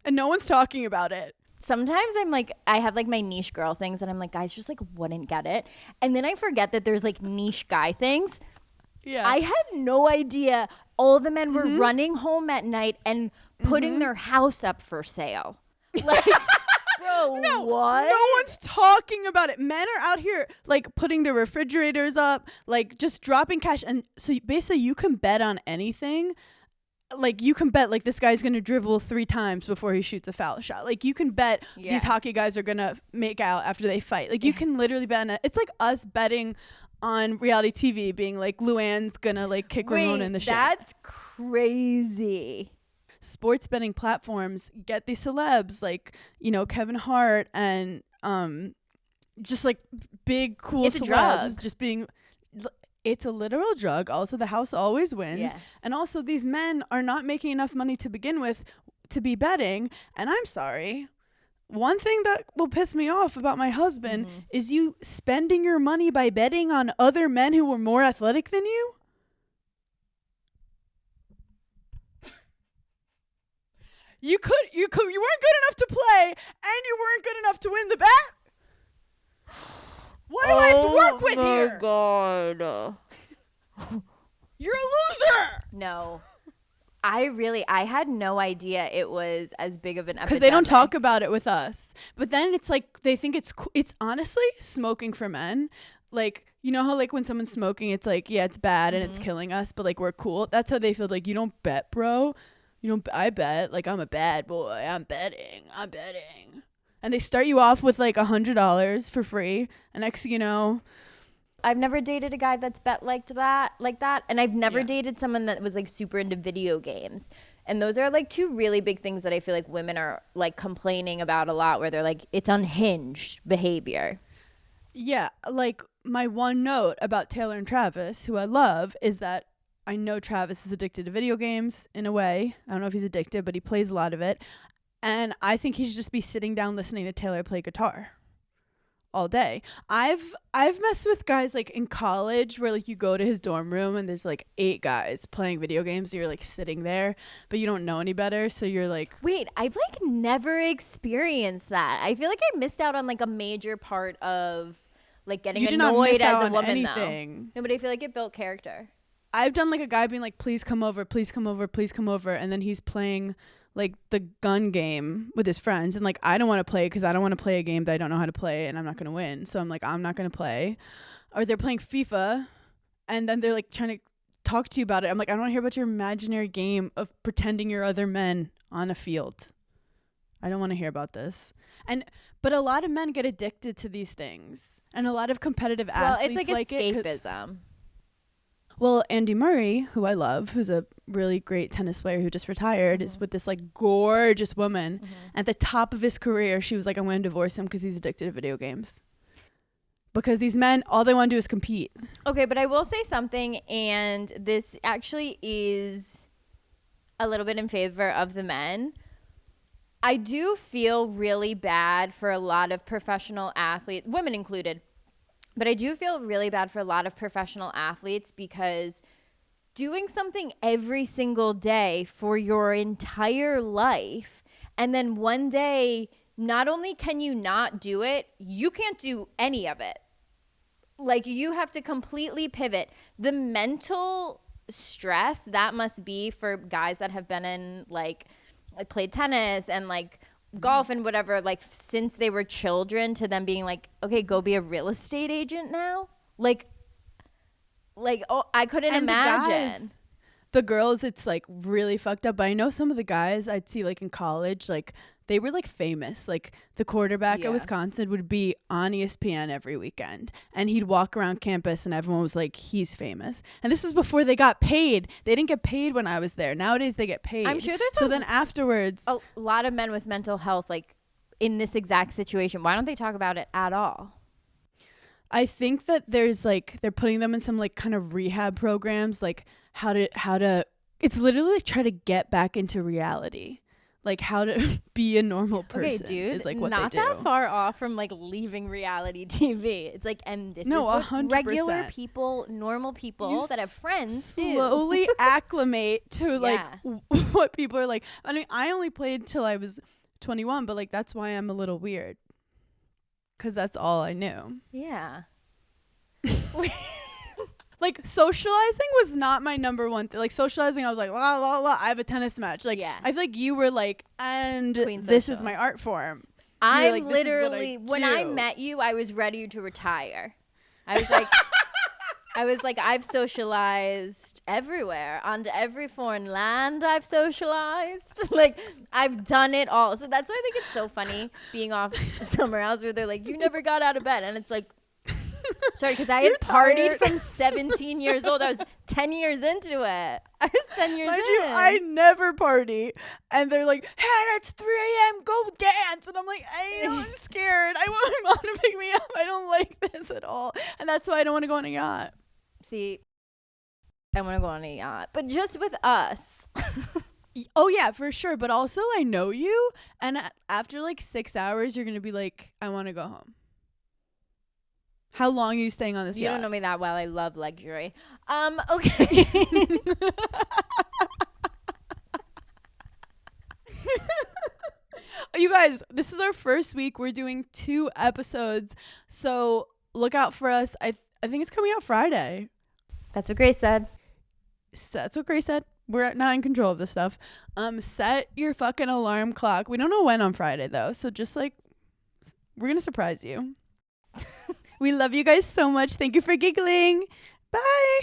And no one's talking about it. Sometimes I'm like, I have like my niche girl things and I'm like, guys just like wouldn't get it. And then I forget that there's like niche guy things. Yeah. I had no idea all the men were running home at night and putting their house up for sale. Like, bro, no, what? No one's talking about it. Men are out here like putting their refrigerators up, like just dropping cash. And so basically you can bet on anything. Like you can bet like this guy's going to dribble 3 times before he shoots a foul shot. Like you can bet these hockey guys are going to make out after they fight. Like you can literally bet on it. It's like us betting on reality TV being like Luann's going to like kick Ramona in the shin. That's crazy. Sports betting platforms get these celebs like, you know, Kevin Hart and just like big cool it's celebs a drug. Just being, it's a literal drug. Also, the house always wins. Yeah. And also these men are not making enough money to begin with to be betting. And I'm sorry, one thing that will piss me off about my husband is you spending your money by betting on other men who were more athletic than you. You weren't good enough to play, and you weren't good enough to win the bet. What do I have to work with here? Oh my God. You're a loser. No. I had no idea it was as big of an epidemic. Because they don't talk about it with us. But then it's like they think it's honestly smoking for men. Like, you know how like when someone's smoking, it's like, yeah, it's bad and it's killing us, but like we're cool. That's how they feel. Like, you don't bet, bro. I bet. Like, I'm a bad boy. I'm betting. And they start you off with like $100 for free. And next thing you know, I've never dated a guy that's bet like that. And I've never dated someone that was like super into video games. And those are like 2 really big things that I feel like women are like complaining about a lot, where they're like, it's unhinged behavior. Yeah. Like my one note about Taylor and Travis, who I love, is that I know Travis is addicted to video games in a way. I don't know if he's addicted, but he plays a lot of it. And I think he should just be sitting down listening to Taylor play guitar all day. I've messed with guys like in college where like you go to his dorm room and there's like 8 guys playing video games. You're like sitting there, but you don't know any better. So you're like, wait, I've like never experienced that. I feel like I missed out on like a major part of like getting annoyed as a woman anything. Though. No, but I feel like it built character. I've done like a guy being like, please come over, please come over, please come over. And then he's playing like the gun game with his friends. And like, I don't want to play because I don't want to play a game that I don't know how to play and I'm not going to win. So I'm like, I'm not going to play. Or they're playing FIFA and then they're like trying to talk to you about it. I'm like, I don't want to hear about your imaginary game of pretending you're other men on a field. I don't want to hear about this. But a lot of men get addicted to these things. And a lot of competitive athletes it's like it escapism. Well, Andy Murray, who I love, who's a really great tennis player who just retired, is with this like gorgeous woman. At the top of his career, she was like, I'm going to divorce him because he's addicted to video games. Because these men, all they want to do is compete. Okay, but I will say something, and this actually is a little bit in favor of the men. I do feel really bad for a lot of professional athletes, women included. But I do feel really bad for a lot of professional athletes because doing something every single day for your entire life, and then one day, not only can you not do it, you can't do any of it. Like, you have to completely pivot. The mental stress that must be for guys that have been in, like played tennis and, like, golf and whatever, like since they were children, to them being like, okay, go be a real estate agent now. Like, oh, I couldn't imagine. the girls, it's like really fucked up. But I know some of the guys I'd see like in college, like they were like famous. Like the quarterback at Wisconsin would be on ESPN every weekend, and he'd walk around campus and everyone was like, he's famous. And this was before they got paid. They didn't get paid when I was there. Nowadays they get paid. I'm sure there's so then afterwards a lot of men with mental health like in this exact situation. Why don't they talk about it at all? I think that there's like they're putting them in some like kind of rehab programs, like how to it's literally like try to get back into reality. Like how to be a normal person. Okay, dude, is like what not they do. that far off from like leaving reality TV. It's like, and this is what 100%. regular people, normal people that have friends slowly acclimate to like what people are like. I mean, I only played till I was 21, but like that's why I'm a little weird, because that's all I knew. Yeah. Like socializing was not my number one thing. Like socializing, I was like, la la la. I have a tennis match. Like, I feel like you were like, and Queen this social. is my art form. I like, literally, when I met you, I was ready to retire. I was like, I've socialized everywhere, onto every foreign land I've socialized. Like, I've done it all. So that's why I think it's so funny being off somewhere else where they're like, you never got out of bed. And it's like, sorry, because I had partied from 17 years old. I was 10 years into it. I was 10 years Mind in. you, I never party. And they're like, Hannah, it's 3 a.m. Go dance. And I'm like, I know, I'm scared. I want my mom to pick me up. I don't like this at all. And that's why I don't want to go on a yacht. See, I want to go on a yacht. But just with us. Oh, yeah, for sure. But also, I know you. And after like 6 hours, you're going to be like, I want to go home. How long are you staying on this yacht? You don't know me that well. I love luxury. Okay. You guys, this is our first week. We're doing 2 episodes. So look out for us. I think it's coming out Friday. That's what Grace said. That's what Grace said. We're not in control of this stuff. Set your fucking alarm clock. We don't know when on Friday, though. So just like, we're going to surprise you. We love you guys so much. Thank you for giggling. Bye.